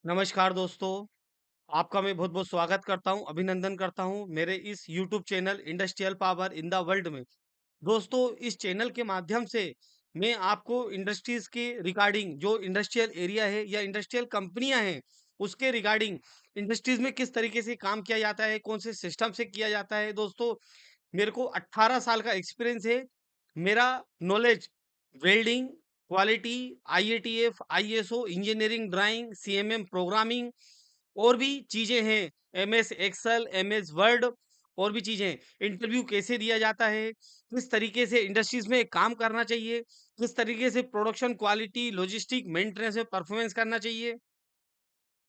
नमस्कार दोस्तों, आपका मैं बहुत-बहुत स्वागत करता हूँ, अभिनंदन करता हूँ मेरे इस YouTube channel industrial power in the world में। दोस्तों, इस चैनल के माध्यम से मैं आपको इंडस्ट्रीज़ के रिगार्डिंग जो इंडस्ट्रियल एरिया है या इंडस्ट्रियल कंपनियाँ हैं, उसके रिगार्डिंग इंडस्ट्रीज़ में किस तरीके से काम किया जाता है, कौन से सिस्टम से किया जाता है। दोस्तों, मेरे को 18 साल का एक्सपीरियंस है। मेरा knowledge welding, quality, IATF, ISO, engineering drawing, CMM programming और भी चीज़ें हैं, एमएस एक्सेल, एमएस वर्ड और भी चीज़ें हैं। इंटरव्यू कैसे दिया जाता है, किस तरीके से इंडस्ट्रीज़ में काम करना चाहिए, किस तरीके से प्रोडक्शन क्वालिटी, लॉजिस्टिक, मेंटेनेंस में परफॉर्मेंस करना चाहिए।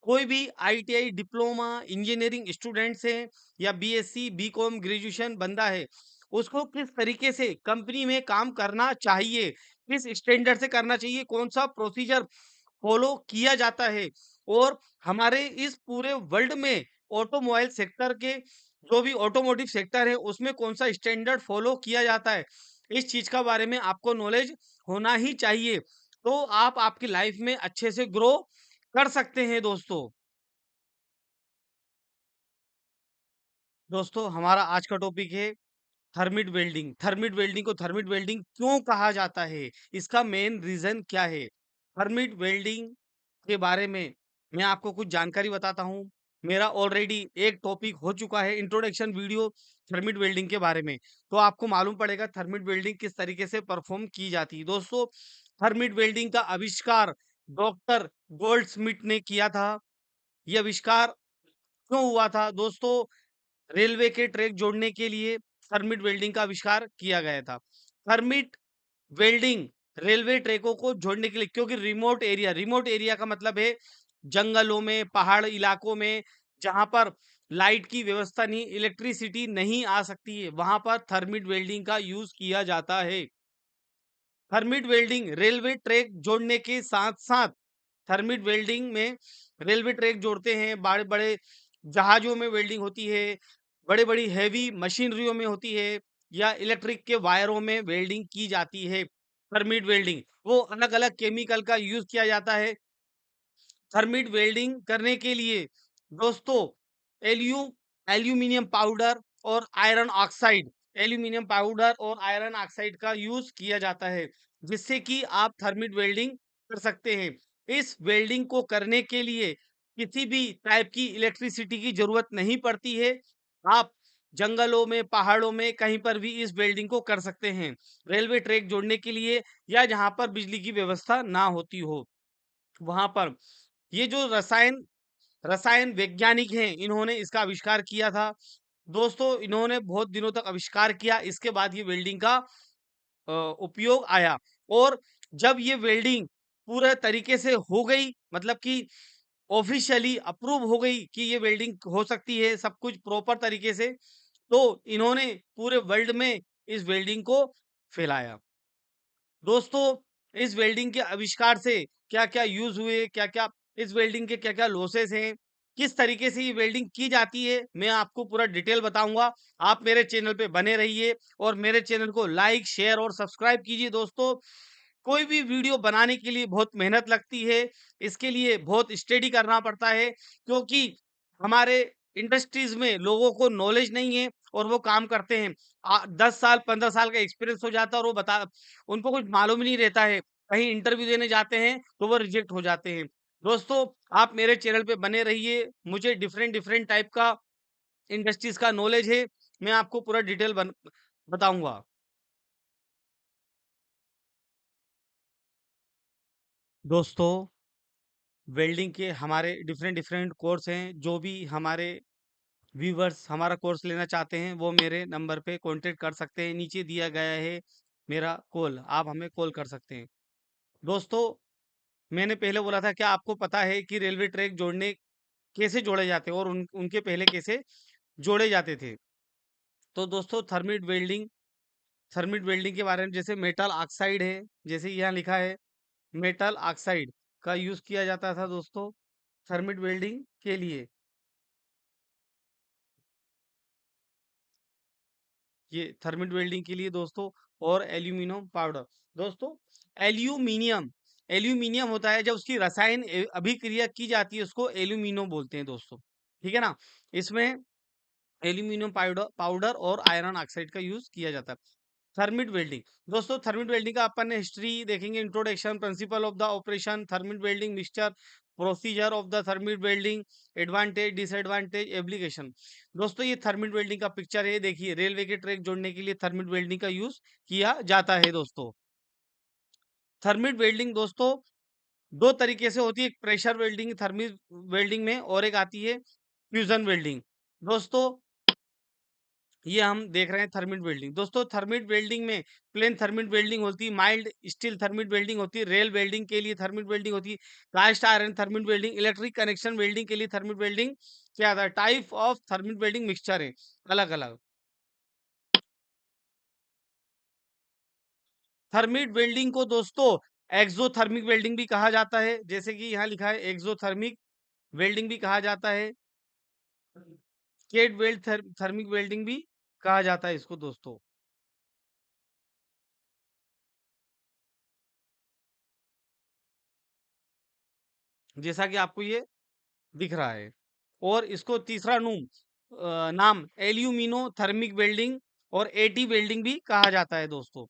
कोई भी आईटीआई, डिप्लोमा, इंजीनियरिंग स्टूडेंट्स हैं या बीएससी, बीकॉम, ग्रेजुएशन बंदा है, उसको किस तरीके से कंपनी में काम करना चाहिए, किस स्टैंडर्ड से करना चाहिए, कौन-सा प्रोसीजर फॉलो किया जाता है और हमारे इस पूरे वर्ल्ड में ऑटोमोबाइल सेक्टर के जो भी ऑटोमोटिव सेक्टर है, उसमें कौन-सा स्टैंडर्ड फॉलो किया जाता है। इस चीज़ का बारे में आपको नॉलेज होना ही चाहिए, तो आप आपकी लाइफ में अच्छे से ग्रो कर सकते हैं दोस्तों। दोस्तों हमारा आज का टॉपिक है थर्मिट वेल्डिंग। थर्मिट वेल्डिंग को थर्मिट वेल्डिंग क्यों कहा जाता है? इसका मेन रीज़न क्या है? थर्मिट वेल्डिंग के बारे में मैं आपको कुछ जानकारी बताता हूँ। मेरा ऑलरेडी एक टॉपिक हो चुका है इंट्रोडक्शन वीडियो थर्मिट वेल्डिंग के बारे में। तो आपको मालूम पड़ेगा थर्मिट वेल्डिंग किस तरीके से परफ़ॉर्म की जाती है। दोस्तों थर्मिट वेल्डिंग का आविष्कार डॉक्टर गोल्डस्मिथ ने किया था। ये आविष्कार क्यों हुआ था? दोस्तों रेलवे के ट्रैक जोड़ने के लिए थर्मिट वेल्डिंग का आविष्कार किया गया था। थर्मिट वेल्डिंग रेलवे ट्रैकों को जोड़ने के लिए क्योंकि रिमोट एरिया का मतलब है जंगलों में, पहाड़ इलाकों में जहाँ पर लाइट की व्यवस्था नहीं, इलेक्ट्रिसिटी नहीं आ सकती है, वहाँ पर थर्मिट वेल्डिंग का यूज़ किया जाता है। थर्मिट वेल्डिंग रेलवे ट्रैक जोड़ने के साथ-साथ थर्मिट वेल्डिंग में रेलवे ट्रैक जोड़ते हैं, बड़े-बड़े जहाज़ों में वेल्डिंग होती है, बड़ी-बड़ी हेवी मशीनरियों में होती है या इलेक्ट्रिक के वायरों में वेल्डिंग की जाती है। थर्मिट वेल्डिंग वो अलग-अलग केमिकल का यूज़ किया जाता है। थर्मिट वेल्डिंग करने के लिए दोस्तों एल्यू एल्यूमीनियम पाउडर और आयरन ऑक्साइड का यूज़ किया जाता है, जिससे कि आप थर्मिट वेल्डिंग कर सकते हैं। इस वेल्डिंग को करने के लिए किसी भी टाइप की इलेक्ट्रिसिटी की ज़रूरत नहीं पड़ती है। आप जंगलों में, पहाड़ों में कहीं पर भी इस वेल्डिंग को कर सकते हैं। रेलवे ट्रैक जोड़ने के लिए या जहाँ पर बिजली की व्यवस्था ना होती हो, वहाँ पर ये जो रसायन वैज्ञानिक हैं, इन्होंने इसका आविष्कार किया था। दोस्तों, इन्होंने बहुत दिनों तक आविष्कार किया, इसके बाद ये वेल्डिंग का उपयोग आया और जब ये वेल्डिंग पूरे तरीके से हो गई, मतलब कि ऑफ़िशियली अप्रूव हो गई कि ये वेल्डिंग हो सकती है, सब कुछ प्रॉपर तरीके से, तो इन्होंने पूरे वर्ल्ड में इस वेल्डिंग को फैलाया। दोस्तों, इस वेल्डिंग के आविष्कार से क्या-क्या यूज़ हुए, क्या-क्या इस वेल्डिंग के क्या-क्या लॉसेस हैं, किस तरीके से ये वेल्डिंग की जाती है, मैं आपको पूरा डिटेल बताऊँगा। आप मेरे चैनल पे बने रहिए और मेरे चैनल को लाइक, शेयर और सब्सक्राइब कीजिए दोस्तों। कोई भी वीडियो बनाने के लिए बहुत मेहनत लगती है, इसके लिए बहुत स्टडी करना पड़ता है क्योंकि हमारे इंडस्ट्रीज़ में लोगों को नॉलेज नहीं है और वो काम करते हैं। 10 साल, 15 साल का एक्सपीरियंस हो जाता है और उनको कुछ मालूम ही नहीं रहता है। कहीं इंटरव्यू देने जाते हैं, तो वो रिजेक्ट हो जाते हैं। दोस्तों, आप मेरे चैनल पे बने रहिए, मुझे डिफरेंट टाइप का इंडस्ट्रीज़ का नॉलेज है, मैं आपको पूरा डिटेल बताऊँगा। दोस्तों वेल्डिंग के हमारे डिफरेंट कोर्स हैं, जो भी हमारे व्यूअर्स हमारा कोर्स लेना चाहते हैं, वो मेरे नंबर पे कॉन्टैक्ट कर सकते हैं, नीचे दिया गया है मेरा कॉल, आप हमें कॉल कर सकते हैं। दोस्तों, मैंने पहले बोला था क्या आपको पता है कि रेलवे ट्रैक जोड़ने कैसे जोड़े जाते हैं और उनके पहले कैसे जोड़े जाते थे? तो दोस्तों थर्मिट वेल्डिंग के बारे में जैसे मेटल ऑक्साइड है, जैसे यहाँ लिखा है मेटल ऑक्साइड का यूज़ किया जाता था दोस्तों, थर्मिट वेल्डिंग के लिए। ये थर्मिट वेल्डिंग के लिए दोस्तों और एल्यूमीनियम पाउडर। दोस्तों एल्यूमीनियम एल्यूमीनियम होता है, जब उसकी रसायन अभिक्रिया की जाती है उसको एल्यूमिनो बोलते हैं दोस्तों। ठीक है ना? इसमें एल्यूमीनियम पाउडर पाउडर और आयरन ऑक्साइड का यूज किया जाता है। थर्मिट वेल्डिंग, दोस्तों थर्मिट वेल्डिंग का अपन ने हिस्ट्री देखेंगे, introduction, principle of the operation, thermit welding mixture, procedure of the thermit welding, advantage disadvantage, application. दोस्तों ये थर्मिट वेल्डिंग का पिक्चर है, देखिए रेलवे के ट्रैक जोड़ने के लिए थर्मिट वेल्डिंग का यूज किया जाता है दोस्तों। थर्मिट वेल्डिंग दोस्तों दो तरीके से होती है, एक प्रेशर वेल्डिंग थर्मिट वेल्डिंग में, और एक आती है फ्यूजन वेल्डिंग। दोस्तों ये हम देख रहे हैं थर्मिट वेल्डिंग। दोस्तों थर्मिट वेल्डिंग में प्लेन थर्मिट वेल्डिंग होती है, माइल्ड स्टील थर्मिट वेल्डिंग होती है, रेल वेल्डिंग के लिए थर्मिट वेल्डिंग होती है, cast iron thermit welding, electric connection welding के लिए थर्मिट वेल्डिंग क्या आता है, type of thermit welding mixture है अलग अलग। थर्मिट वेल्डिंग को दोस्तों एक्सोथर्मिक वेल्डिंग भी कहा जाता है, जैसे कि यहाँ लिखा है एक्सोथर्मिक वेल्डिंग भी कहा जाता है, केट वेल्ड थर्मिक वेल्डिंग भी कहा जाता है इसको दोस्तों। जैसा कि आपको ये दिख रहा है। और इसको तीसरा नाम एल्यूमिनो थर्मिक वेल्डिंग और एटी वेल्डिंग भी कहा जाता है दोस्तों।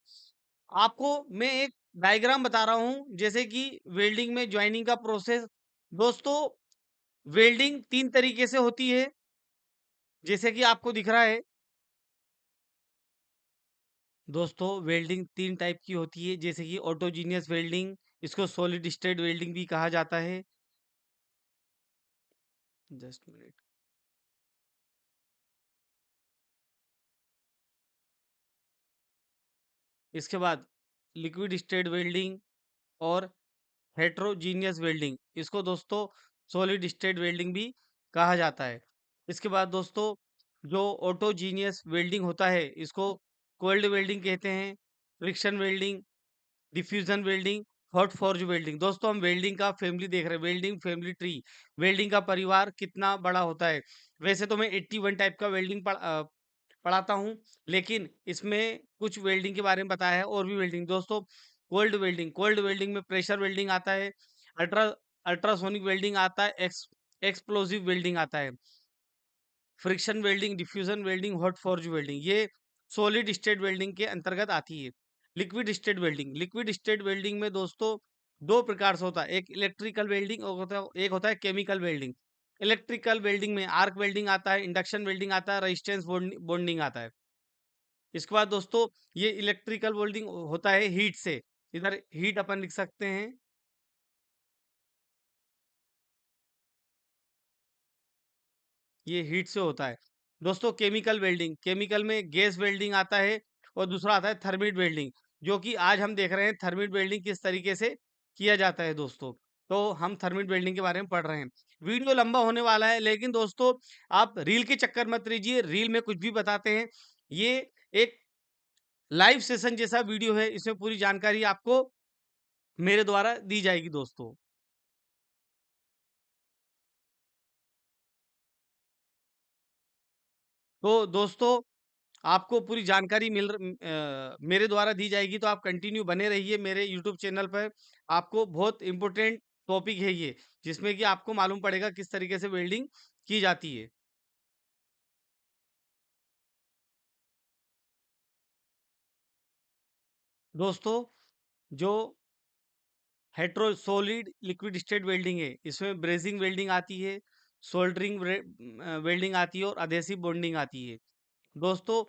आपको मैं एक डायग्राम बता रहा हूं, जैसे कि वेल्डिंग में ज्वाइनिंग का प्रोसेस। दोस्तों वेल्डिंग तीन तरीके से होती है, जैसे कि आपको दिख रहा है। दोस्तों वेल्डिंग तीन टाइप की होती है, जैसे कि ऑटोजीनियस वेल्डिंग, इसको सॉलिड स्टेट वेल्डिंग भी कहा जाता है। Just minute. इसके बाद लिक्विड स्टेट वेल्डिंग और हेट्रोजीनियस वेल्डिंग, इसको दोस्तों सॉलिड स्टेट वेल्डिंग भी कहा जाता है। इसके बाद दोस्तों जो ऑटोजीनियस वेल्डिंग होता है इसको कोल्ड वेल्डिंग कहते हैं, friction welding, diffusion welding, hot forge welding. दोस्तों हम वेल्डिंग का फैमिली देख रहे हैं, वेल्डिंग फैमिली ट्री, वेल्डिंग का परिवार कितना बड़ा होता है। वैसे तो मैं 81 टाइप का वेल्डिंग पढ़ाता हूँ, लेकिन इसमें कुछ वेल्डिंग के बारे में बताया है, और भी वेल्डिंग दोस्तों। कोल्ड वेल्डिंग में प्रेशर वेल्डिंग आता है, अल्ट्रा अल्ट्रासोनिक वेल्डिंग आता है, एक्सप्लोसिव वेल्डिंग आता है, friction welding, diffusion welding, hot forge welding, ये सॉलिड स्टेट वेल्डिंग के अंतर्गत आती है। लिक्विड स्टेट वेल्डिंग में दोस्तों दो प्रकार से होता है, एक इलेक्ट्रिकल वेल्डिंग और एक होता है केमिकल वेल्डिंग। इलेक्ट्रिकल वेल्डिंग में आर्क वेल्डिंग आता है, इंडक्शन वेल्डिंग आता है, रेजिस्टेंस बॉन्डिंग आता है। इसके बाद दोस्तों ये इलेक्ट्रिकल वेल्डिंग होता है हीट से, इधर हीट अपन लिख सकते हैं, ये हीट से होता है। दोस्तों केमिकल में गैस वेल्डिंग आता है, और दूसरा आता है थर्मिट वेल्डिंग, जो कि आज हम देख रहे हैं थर्मिट वेल्डिंग किस तरीके से किया जाता है दोस्तों। तो हम थर्मिट वेल्डिंग के बारे में पढ़ रहे हैं। वीडियो लंबा होने वाला है, लेकिन दोस्तों आप रील के चक्कर मत लीजिए, रील में कुछ भी बताते हैं। ये एक लाइव सेशन जैसा वीडियो है, इसमें पूरी जानकारी आपको मेरे द्वारा दी जाएगी दोस्तों। तो दोस्तों आपको पूरी जानकारी मेरे द्वारा दी जाएगी, तो आप कंटिन्यू बने रहिए मेरे यूट्यूब चैनल पर। आपको बहुत इंपॉर्टेंट टॉपिक है ये, जिसमें कि आपको मालूम पड़ेगा किस तरीके से वेल्डिंग की जाती है। दोस्तों जो hetero solid liquid state welding है, इसमें ब्रेजिंग वेल्डिंग आती है, सोल्डरिंग वेल्डिंग आती है, और अधेसिव बॉन्डिंग आती है दोस्तों।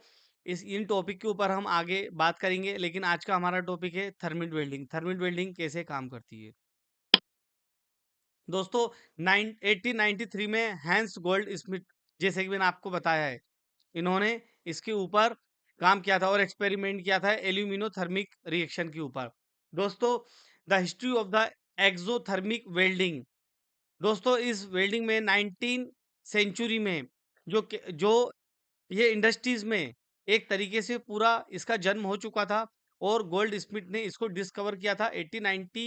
इस इन टॉपिक के ऊपर हम आगे बात करेंगे, लेकिन आज का हमारा टॉपिक है थर्मिट वेल्डिंग। थर्मिट वेल्डिंग कैसे काम करती है दोस्तों। 1893 में हैंस गोल्ड स्मिथ, जैसे कि मैंने आपको बताया है, इन्होंने इसके ऊपर काम किया था और एक्सपेरिमेंट किया था एल्यूमिनो थर्मिक रिएक्शन के ऊपर। दोस्तों the history of the exothermic welding, दोस्तों इस वेल्डिंग में 19 सेंचुरी में जो ये इंडस्ट्रीज में एक तरीके से पूरा इसका जन्म हो चुका था, और गोल्ड स्मिथ ने इसको डिस्कवर किया था 1890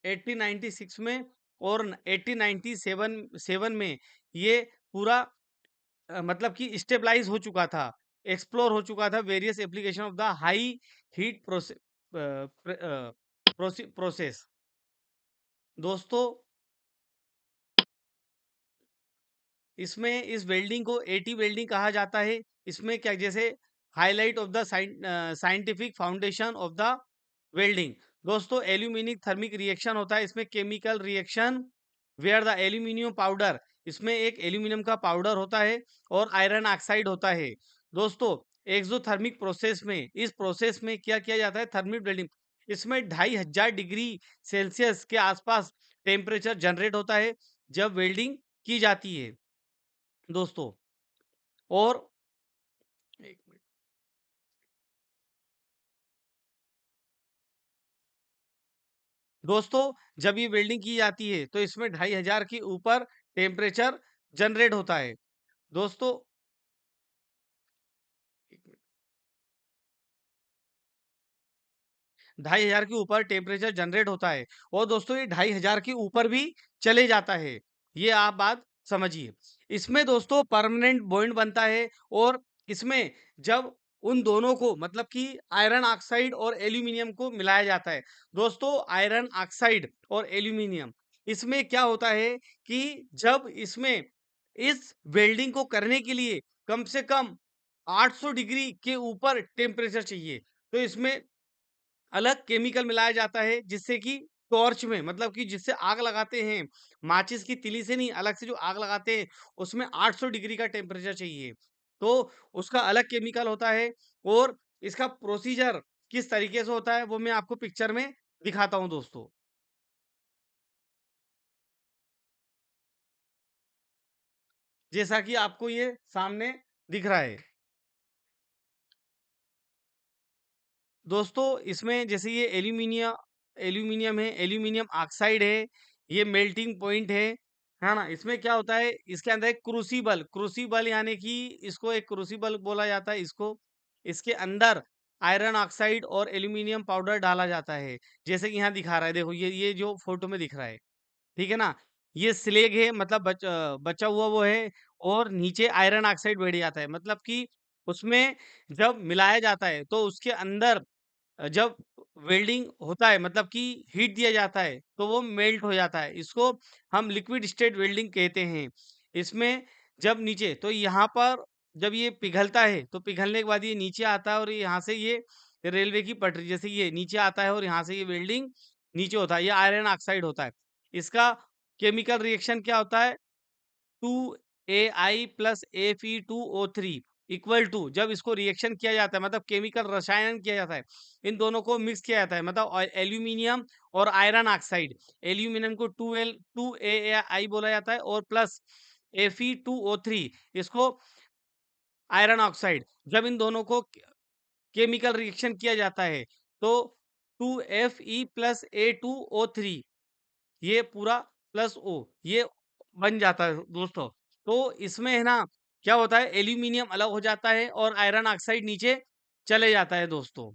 1896 में, और 1897 सेवन में ये पूरा मतलब कि स्टेबलाइज हो चुका था, एक्सप्लोर हो चुका था various application of the high heat process process. दोस्तों, इसमें इस वेल्डिंग को एटी वेल्डिंग कहा जाता है। इसमें क्या, जैसे highlight of the scientific foundation of the welding. दोस्तों, एल्यूमिनिक थर्मिक रिएक्शन होता है। इसमें chemical reaction where the aluminium powder, इसमें एक एल्यूमिनियम का पाउडर होता है और आयरन ऑक्साइड होता है। दोस्तों, एक्सोथर्मिक प्रोसेस में, इस प्रोसेस में क्या किया जाता है, थर्मिक वेल्डिंग। इसमें 2500 डिग्री सेल्सियस के आसपास टेम्परेचर जनरेट होता है जब वेल्डिंग की जाती है दोस्तों। और एक मिनट। दोस्तों, जब ये वेल्डिंग की जाती है तो इसमें 2500 के ऊपर टेम्परेचर जनरेट होता है दोस्तों। 2500 के ऊपर टेम्परेचर जनरेट होता है और दोस्तों ये 2500 के ऊपर भी चले जाता है। ये आप बात समझिए। इसमें दोस्तों परमानेंट बॉन्ड बनता है और इसमें जब उन दोनों को, मतलब कि आयरन ऑक्साइड और एल्यूमिनियम को मिलाया जाता है। दोस्तों, आयरन ऑक्साइड और एल्यूमिनियम, इसमें क्या होता है कि जब इसमें इस वेल्डिंग को करने के लिए कम से कम 800 डिग्री के ऊपर टेम्परेचर चाहिए। तो इसमें अलग केमिकल मिलाया जाता है जिससे कि टॉर्च में, मतलब कि जिससे आग लगाते हैं, माचिस की तीली से नहीं, अलग से जो आग लगाते हैं उसमें 800 डिग्री का टेम्परेचर चाहिए। तो उसका अलग केमिकल होता है और इसका प्रोसीजर किस तरीके से होता है वो मैं आपको पिक्चर में दिखाता हूँ दोस्तों। जैसा कि आपको ये सामने दिख रहा है। दोस्तों, इसमें जैसे ये एल्यूमिनियम है, एल्यूमिनियम ऑक्साइड है, ये मेल्टिंग पॉइंट है ना? इसमें क्या होता है, इसके अंदर एक क्रूसिबल, क्रूसिबल यानी कि इसको एक क्रूसिबल बोला जाता है इसको। इसके अंदर आयरन ऑक्साइड और एल्यूमिनियम पाउडर डाला जाता है। जैसे कि यहाँ दिखा रहा है, देखो ये जो फोटो में दिख रहा है, ठीक है ना? ये स्लेग है, मतलब बचा हुआ वो है और नीचे आयरन ऑक्साइड बैठ जाता है। मतलब कि उसमें जब मिलाया जाता है तो उसके अंदर जब वेल्डिंग होता है, मतलब कि हीट दिया जाता है तो वो मेल्ट हो जाता है। इसको हम लिक्विड स्टेट वेल्डिंग कहते हैं। इसमें जब नीचे, तो यहाँ पर जब ये पिघलता है तो पिघलने के बाद ये नीचे आता है और यहाँ से ये रेलवे की पटरी जैसे ये नीचे आता है और यहाँ से ये वेल्डिंग नीचे होता है। ये आयरन ऑक्साइड होता है। इसका केमिकल रिएक्शन क्या होता है, 2Ai plus Fe2O3 equal to, जब इसको रिएक्शन किया जाता है, मतलब केमिकल रसायन किया जाता है, इन दोनों को मिक्स किया जाता है, मतलब एल्यूमिनियम और आयरन ऑक्साइड। एल्यूमिनियम को 2Ai बोला जाता है और प्लस Fe2O3, इसको आयरन ऑक्साइड। जब इन दोनों को केमिकल रिएक्शन किया जाता है तो 2Fe प्लस A2O3, ये पूरा प्लस ओ, ये बन जाता है दोस्तों। तो इसमें है ना, क्या होता है, एल्यूमिनियम अलग हो जाता है और आयरन ऑक्साइड नीचे चले जाता है दोस्तों।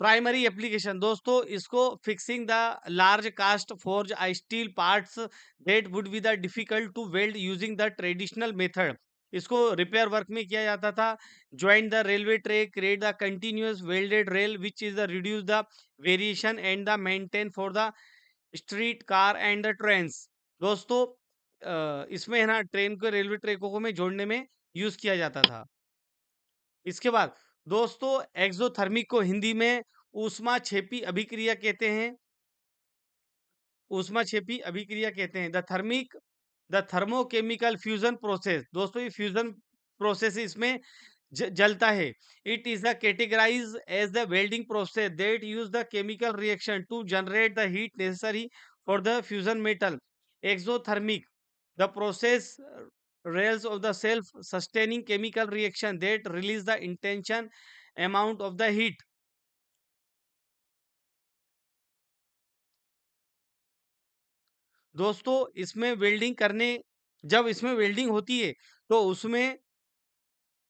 प्राइमरी एप्लीकेशन, दोस्तों इसको fixing the large cast forge steel parts that would be the difficult to weld using the traditional method. इसको रिपेयर वर्क में किया जाता था। Join the railway track, create the continuous welded rail which is the reduce the variation and the maintain for the street car and the trains. दोस्तों, इसमें है ना train को रेलवे ट्रैकों को में जोड़ने में यूज किया जाता था। इसके बाद दोस्तों, एक्सोथर्मिक को हिंदी में ऊष्मा छेपी अभिक्रिया कहते हैं। ऊष्मा छेपी अभिक्रिया कहते हैं। द थर्मोकेमिकल फ्यूजन प्रोसेस, दोस्तों ये फ्यूजन प्रोसेस इसमें जलता है। It is the categorise as the welding process that use the chemical reaction to generate the heat necessary for the fusion metal. Exothermic, the process rails of the self sustaining chemical reaction that release the intention amount of the heat। दोस्तों, इसमें welding करने, जब इसमें welding होती है तो उसमें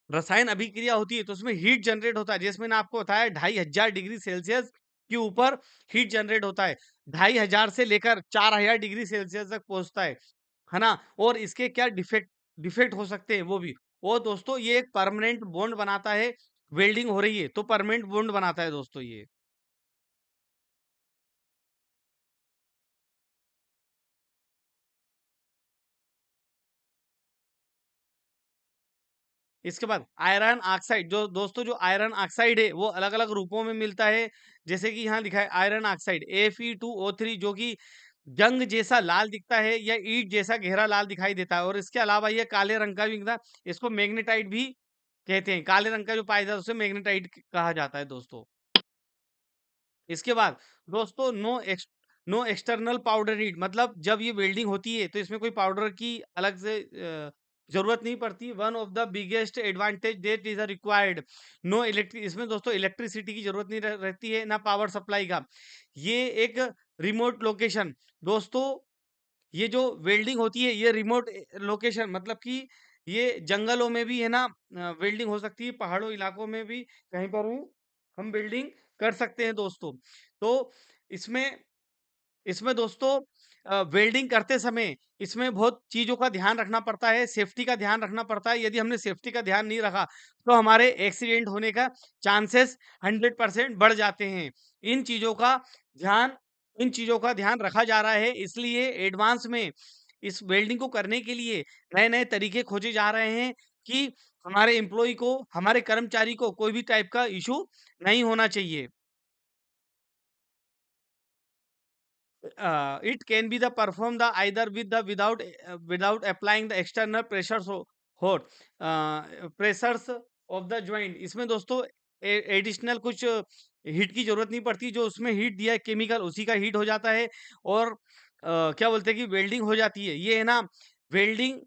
रसायन अभिक्रिया होती है तो उसमें हीट जनरेट होता है। जैसे मैंने आपको बताया 2500 डिग्री सेल्सियस के ऊपर हीट जनरेट होता है। 2500 से लेकर 4000 डिग्री सेल्सियस तक पहुंचता है ना? और इसके क्या डिफेक्ट डिफेक्ट हो सकते हैं वो भी। वो दोस्तों, ये एक परमानेंट बॉन्ड बनाता है वेल्डिंग हो रही है तो परमानेंट वुंड बनाता है दोस्तों ये। इसके बाद आयरन ऑक्साइड, जो दोस्तों जो आयरन ऑक्साइड है वो अलग अलग रूपों में मिलता है। जैसे कि यहाँ लिखा है आयरन ऑक्साइड Fe2O3, जो कि जंग जैसा लाल दिखता है या ईंट जैसा गहरा लाल दिखाई देता है, और इसके अलावा ये काले रंग का भी दिखता है। इसको मैग्नेटाइट भी कहते हैं। काले रंग का जो पाया जाता है उसे मैग्नेटाइट कहा जाता है दोस्तों। इसके बाद दोस्तों नो एक्सटर्नल पाउडर नीड, मतलब जब ये वेल्डिंग होती है तो इसमें कोई पाउडर की अलग से जरूरत नहीं पड़ती। One of the biggest advantage that is required no electric, इसमें दोस्तों इलेक्ट्रिसिटी की जरूरत नहीं रहती है ना पावर सप्लाई का। ये एक रिमोट लोकेशन, दोस्तों ये जो वेल्डिंग होती है ये रिमोट लोकेशन, मतलब कि ये जंगलों में भी है ना वेल्डिंग हो सकती है, पहाड़ों इलाकों में भी कहीं पर भी हम वेल्डिंग कर सकते हैं दोस्तों। तो इसमें इसमें दोस्तों वेल्डिंग करते समय इसमें बहुत चीजों का ध्यान रखना पड़ता है, सेफ्टी का ध्यान रखना पड़ता है। यदि हमने सेफ्टी का ध्यान नहीं रखा तो हमारे एक्सीडेंट होने का चांसेस 100% बढ़ जाते हैं। इन चीजों का ध्यान इन चीजों का ध्यान रखा जा रहा है, इसलिए एडवांस में इस वेल्डिंग को करने के लिए नए नए तरीके खोजे जा रहे हैं कि हमारे एम्प्लॉय को, हमारे कर्मचारी को कोई भी टाइप का इशू नहीं होना चाहिए। It can be the perform the either with the without applying the external pressures or pressures of the joint। इसमें दोस्तों एडिशनल कुछ हीट की जरूरत नहीं पड़ती, जो उसमें हीट दिया है केमिकल उसी का हीट हो जाता है, और क्या बोलते हैं कि वेल्डिंग हो जाती है। ये है ना वेल्डिंग,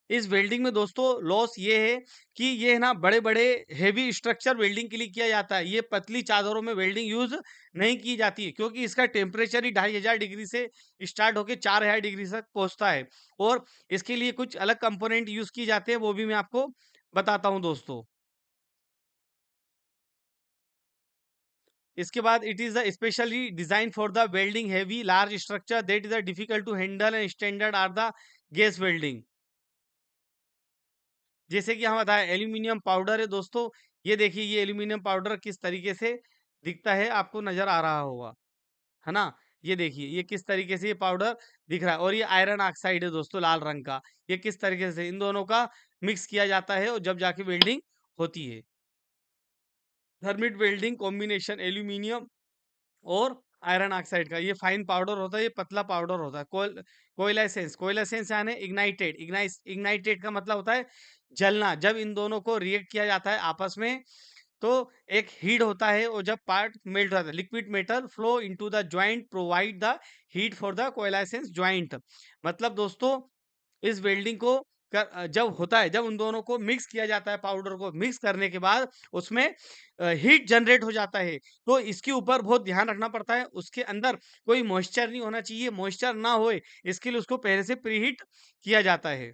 इस वेल्डिंग में दोस्तों लॉस ये है कि ये है ना बड़े-बड़े हेवी स्ट्रक्चर वेल्डिंग के लिए किया जाता है। ये पतली चादरों में वेल्डिंग यूज़ नहीं की जाती है, क्योंकि इसका टेम्परेचर ही 2500 डिग्री से स्टार्ट होके 4000 डिग्री तक पहुँचता है, और इसके लिए कुछ अलग कंपोनेंट यूज़ किए जाते हैं, वो भी मैं आपको बताता हूँ दोस्तों। इसके बाद it is specially design for the welding heavy large structure that is difficult to handle and standard are the gas welding. जैसे कि हम बताएं एल्यूमिनियम पाउडर है दोस्तों, ये देखिए ये एल्यूमिनियम पाउडर किस तरीके से दिखता है, आपको नजर आ रहा होगा, है ना। ये देखिए ये किस तरीके से ये पाउडर दिख रहा है, और ये आयरन ऑक्साइड है दोस्तों लाल रंग का। ये किस तरीके से इन दोनों का मिक्स किया जाता है और जब जाके वेल्डिंग होती है। थर्मिट वेल्डिंग कॉम्बिनेशन एल्यूमिनियम और आयरन ऑक्साइड का ये फाइन पाउडर होता है, ये पतला पाउडर होता है। कोयलासेंस, कोयलासेंस यानी इग्नाइटेड, इग्नाइटेड का मतलब होता है जलना। जब इन दोनों को रिएक्ट किया जाता है आपस में तो एक हीट होता है, और जब पार्ट मेल्ट होता है liquid metal flow into the joint provide the heat for the coalescence joint. मतलब दोस्तों इस वेल्डिंग को जब होता है, जब उन दोनों को मिक्स किया जाता है, पाउडर को मिक्स करने के बाद उसमें हीट जनरेट हो जाता है। तो इसके ऊपर बहुत ध्यान रखना पड़ता है, उसके अंदर कोई मॉइस्चर नहीं होना चाहिए। मॉइस्चर ना होए इसके लिए उसको पहले से प्रीहीट किया जाता है।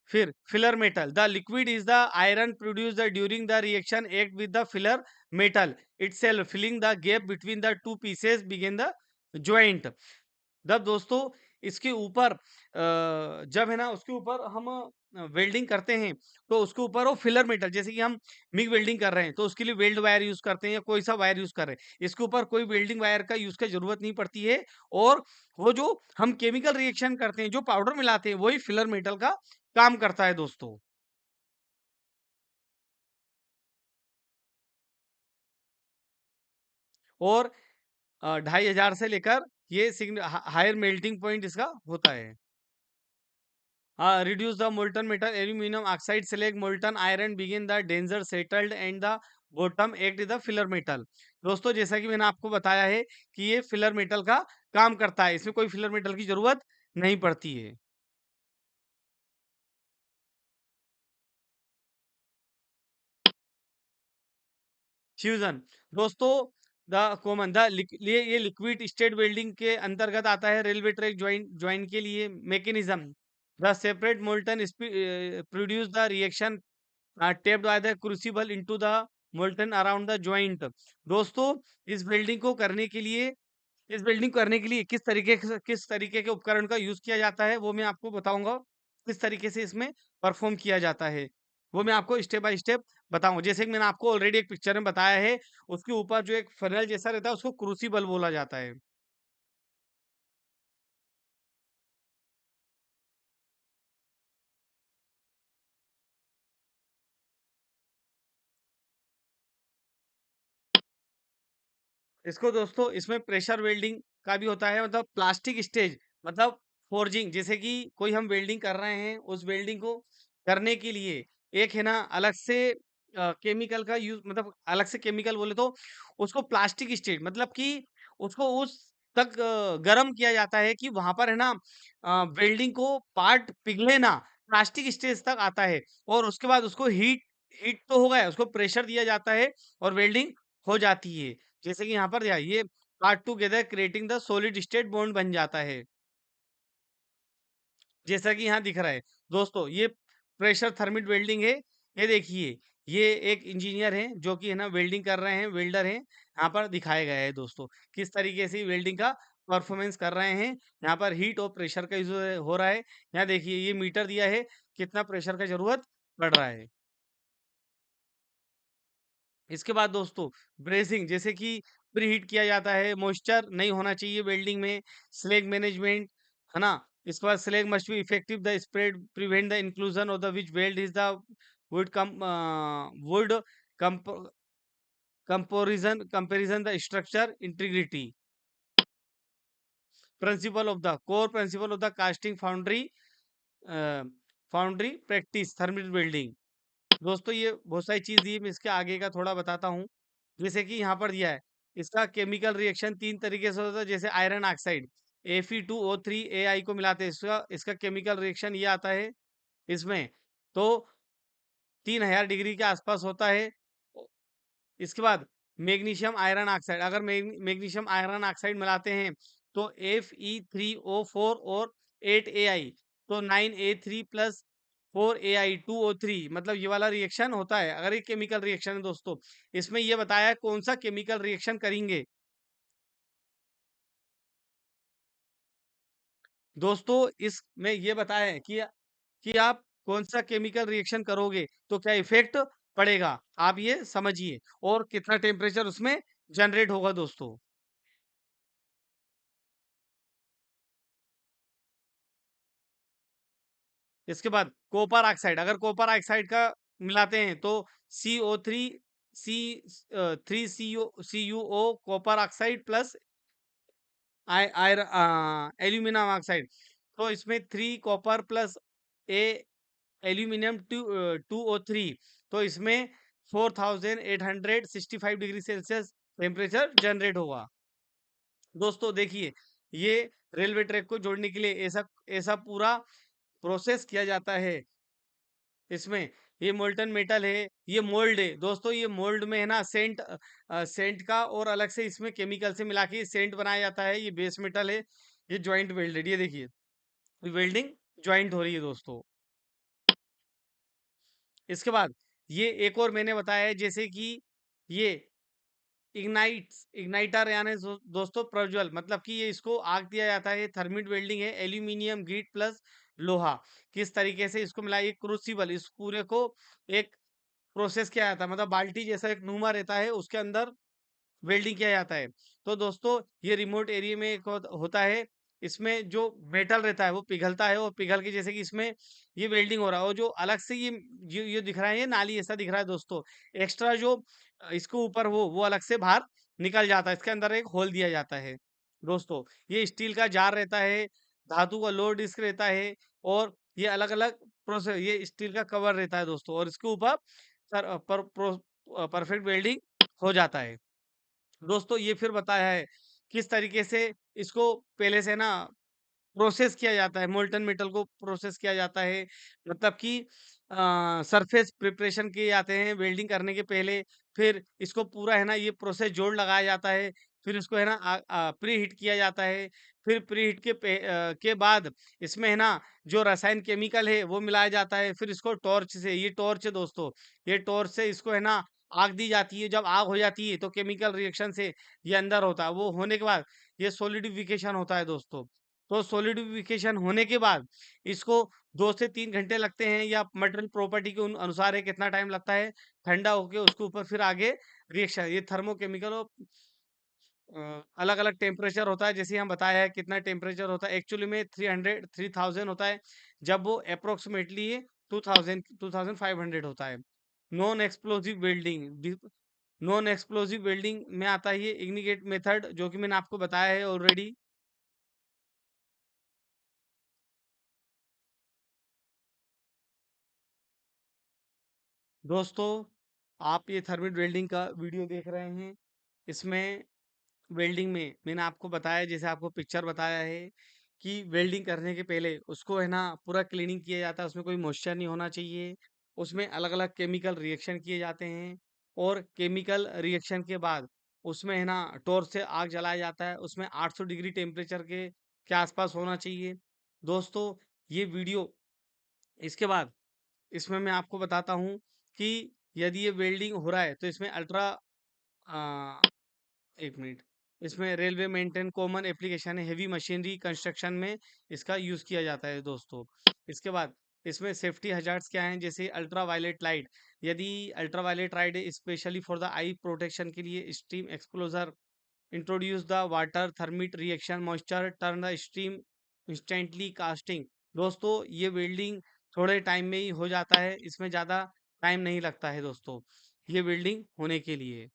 फिर filler metal, the liquid is the iron produce during the reaction act with the filler metal itself filling the gap between the two pieces begin the joint. जब दोस्तों इसके ऊपर जब है ना उसके ऊपर हम वेल्डिंग करते हैं तो उसके ऊपर वो फिलर मेटल, जैसे कि हम मिग वेल्डिंग कर रहे हैं तो उसके लिए वेल्ड वायर यूज करते हैं या कोई सा वायर यूज कर रहे हैं, इसके ऊपर कोई वेल्डिंग वायर का यूज का जरूरत नहीं पड़ती है। और वो जो हम केमिकल रिएक्शन करते हैं, जो पाउडर मिलाते हैं, वही फिलर मेटल का काम करता है दोस्तों। और 2500 से लेकर ये हायर मेल्टिंग पॉइंट इसका होता है। Reduce the molten metal aluminum oxide select molten iron begin the danger settled and the bottom act is the filler metal। दोस्तों जैसा कि मैंने आपको बताया है कि ये फिलर मेटल का काम करता है, इसमें कोई फिलर मेटल की जरूरत नहीं पड़ती है। फ्यूजन दोस्तों द कॉमन ये लिक्विड स्टेट वेल्डिंग के अंतर्गत आता है। रेलवे ट्रैक ज्वाइन ज्वाइन के लिए mechanism the separate molten produce the reaction tapped by the crucible into the molten around the joint। दोस्तों इस वेल्डिंग को करने के लिए इस वेल्डिंग करने के लिए किस तरीके के उपकरण का यूज़ किया जाता है, वो मैं आपको बताऊँगा। किस तरीके से इसमें परफ़ॉर्म किया जाता है, वो मैं आपको स्टेप बाय स्टेप बताऊँगा। जैसे कि मैंने आपको ऑलरेडी एक पिक्चर में बताया है, उसके ऊपर जो एक फ़नल जैसा रहता है, उसको क्रूसिबल बोला जाता है। इसको दोस्तों इसमें प्रेशर वेल्डिंग का भी होता है, मतलब प्लास्टिक स्टेज, मतलब फोर्जिंग, जैसे कि कोई हम वेल्डिंग कर रहे हैं, उस वेल्डिंग को करने के लिए एक है ना अलग से केमिकल का यूज, मतलब अलग से केमिकल बोले तो उसको प्लास्टिक स्टेज, मतलब कि उसको उस तक गर्म किया जाता है कि वहां पर है ना वेल्डिंग को पार्ट पिघले ना, प्लास्टिक स्टेज तक आता है। और उसके बाद उसको हीट हीट तो हो गया, उसको प्रेशर दिया जाता है और वेल्डिंग हो जाती है। जैसे कि यहाँ पर ये part together creating the solid state bond बन जाता है, जैसा कि यहाँ दिख रहा है। दोस्तों ये प्रेशर थर्मिट वेल्डिंग है। ये देखिए, ये एक इंजीनियर है जो कि है ना वेल्डिंग कर रहे हैं, वेल्डर हैं। यहाँ पर दिखाया गया है दोस्तों, किस तरीके से वेल्डिंग का परफॉर्मेंस कर रहे हैं। यहाँ पर हीट और प्रेशर का यूज हो रहा है। यहाँ देखिए ये मीटर दिया है, कितना प्रेशर का जरूरत पड़ रहा है। इसके बाद दोस्तों ब्रेसिंग, जैसे कि प्रीहीट किया जाता है, मॉइस्चर नहीं होना चाहिए वेल्डिंग में, स्लैग मैनेजमेंट, है ना। इसके बाद slag must be effective the spread prevent the inclusion of the which weld is the would come would comparison the structure integrity, principal of the core principle of the casting foundry practice thermal welding. दोस्तों ये बहुत सारी चीज दी है, मैं इसके आगे का थोड़ा बताता हूँ। जैसे कि यहाँ पर दिया है, इसका केमिकल रिएक्शन 3 तरीके से होता है। जैसे आयरन ऑक्साइड Fe2O3 Ai को मिलाते हैं, इसका इसका केमिकल रिएक्शन ये आता है इसमें। तो 3000 डिग्री के आसपास होता है। इसके बाद मैग्नीशियम आयरन ऑक्साइड, अगर मैग्नीशियम आयरन ऑक्साइड मिलाते हैं तो Fe3O4 और 8Ai, तो 9A3 प्लस 4Ai2O3, मतलब ये वाला रिएक्शन होता है। अगर ये केमिकल रिएक्शन है दोस्तों, इसमें ये बताया है कौन सा केमिकल रिएक्शन करेंगे। दोस्तों इसमें ये बताया है कि आप कौन सा केमिकल रिएक्शन करोगे तो क्या इफेक्ट पड़ेगा, आप ये समझिए, और कितना टेम्परेचर उसमें जनरेट होगा दोस्तों। इसके बाद कॉपर ऑक्साइड, अगर कॉपर ऑक्साइड का मिलाते हैं तो CO3 copper oxide plus aluminium oxide, तो इसमें 3 कॉपर प्लस ए एल्यूमिनियम 2O3, तो इसमें 4865 डिग्री सेल्सियस टेम्परेचर जनरेट होगा। दोस्तों देखिए, ये रेलवे ट्रैक को जोड़ने के लिए ऐसा ऐसा पूरा प्रोसेस किया जाता है। इसमें ये मोल्टन मेटल है, ये मोल्ड है दोस्तों। ये मोल्ड में है ना सेंट का और अलग से इसमें केमिकल से मिला के सेंट बनाया जाता है। ये बेस मेटल है, ये जॉइंट वेल्डेड, ये देखिए वेल्डिंग जॉइंट हो रही है दोस्तों। इसके बाद ये एक और मैंने बताया है, जैसे कि ये इग्नाइटर यानी दोस्तों प्रज्वल, मतलब कि ये इसको आग दिया जाता है। थर्मिट वेल्डिंग है, एल्यूमिनियम ग्रीट प्लस लोहा, किस तरीके से इसको मिला, एक क्रूसिबल, इस पूरे को एक प्रोसेस किया जाता है, मतलब बाल्टी जैसा एक नुमा रहता है, उसके अंदर वेल्डिंग किया जाता है। तो दोस्तों ये रिमोट एरिया में एक होता है, इसमें जो मेटल रहता है वो पिघलता है, और पिघल के जैसे कि इसमें ये वेल्डिंग हो रहा है, और जो अलग से ये दिख रहा है, ये नाली ऐसा दिख रहा है दोस्तों, एक्स्ट्रा जो इसके ऊपर वो अलग से बाहर निकल जाता है, इसके अंदर एक होल दिया जाता है। दोस्तों ये स्टील का जार रहता है, धातु का लो डिस्क रहता है, और ये अलग अलग प्रोसेस, ये स्टील का कवर रहता है दोस्तों, और इसके ऊपर परफेक्ट वेल्डिंग हो जाता है। दोस्तों ये फिर बताया है किस तरीके से इसको पहले से ना प्रोसेस किया जाता है, मोल्टन मेटल को प्रोसेस किया जाता है, मतलब कि सरफेस प्रिपरेशन किए जाते हैं वेल्डिंग करने के पहले। फिर इसको पूरा है ना ये प्रोसेस जोड़ लगाया जाता है, फिर इसको है ना प्री हीट किया जाता है। फिर प्री हीट के बाद इसमें है ना जो रसायन केमिकल है वो मिलाया जाता है। फिर इसको टॉर्च से, ये टॉर्च है दोस्तों, ये टॉर्च से इसको है ना आग दी जाती है। जब आग हो जाती है तो केमिकल रिएक्शन से ये अंदर होता है, वो होने के बाद ये सॉलिडिफिकेशन होता है दोस्तों। तो सॉलिडिफिकेशन होने के बाद इसको 2 से 3 घंटे लगते हैं, या मटेरियल प्रॉपर्टी के अनुसार है कितना टाइम लगता है ठंडा होके उसके ऊपर फिर आगे रिएक्शन। ये थर्मोकेमिकल और अलग अलग टेम्परेचर होता है, जैसे हम बताया है कितना टेम्परेचर होता है एक्चुअली में 300 3000 होता है, जब वो अप्रोक्सीमेटली 2500 होता है। Non explosive welding, non explosive welding में आता है ये इग्निगेट मेथड, जो कि मैंने आपको बताया है ऑलरेडी। दोस्तों, आप ये थर्मिट वेल्डिंग का वीडियो देख रहे हैं। इसमें वेल्डिंग में मैंने आपको बताया, जैसे आपको पिक्चर बताया है कि वेल्डिंग करने के पहले उसको है ना पूरा क्लीनिंग किया जाता है, उसमें कोई मॉइस्चर नहीं होना चाहिए। उसमें अलग अलग केमिकल रिएक्शन किए जाते हैं, और केमिकल रिएक्शन के बाद उसमें है ना टॉर्च से आग जलाया जाता है, उसमें 800 डिग्री टेम्परेचर के आसपास होना चाहिए। दोस्तों, ये वीडियो इसके बाद इसमें मैं आपको बताता हूँ कि यदि ये वेल्डिंग हो रहा है तो इसमें अल्ट्रा 1 मिनट, इसमें रेलवे मेंटेन कॉमन एप्लीकेशन है, हेवी मशीनरी कंस्ट्रक्शन में इसका यूज़ किया जाता है दोस्तों। इसके बाद इसमें सेफ्टी हजार्ड्स क्या हैं, जैसे अल्ट्रा वायलेट लाइट। यदि ultraviolet light specially for the eye protection के लिए steam explosion introduce the water thermit reaction moisture turn the steam instantly casting. दोस्तों, ये वेल्डिंग थोड़े टाइम में ही हो जाता है, इसमें ज़्यादा टाइम नहीं लगता है दोस्तों, ये वेल्डिंग होने के लिए।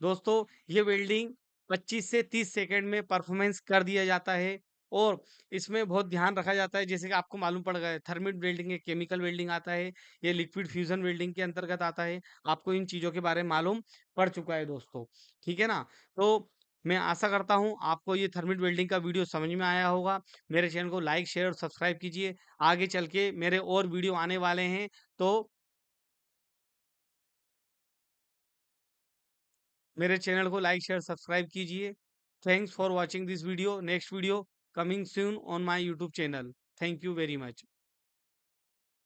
दोस्तों, ये वेल्डिंग 25 से 30 सेकंड में परफॉर्मेंस कर दिया जाता है, और इसमें बहुत ध्यान रखा जाता है, जैसे कि आपको मालूम पड़ गया है थर्मिट वेल्डिंग है, केमिकल वेल्डिंग आता है, ये लिक्विड फ्यूजन वेल्डिंग के अंतर्गत आता है। आपको इन चीज़ों के बारे में मालूम पड़ चुका है दोस्तों, ठीक है ना? तो मैं आशा करता हूँ आपको ये थर्मिट वेल्डिंग का वीडियो समझ में आया होगा। मेरे चैनल को लाइक, शेयर और सब्सक्राइब कीजिए। आगे चल के मेरे और वीडियो आने वाले हैं, तो मेरे चैनल को लाइक शेयर सब्सक्राइब कीजिए। Thanks for watching this video. Next video coming soon on my YouTube channel. Thank you very much.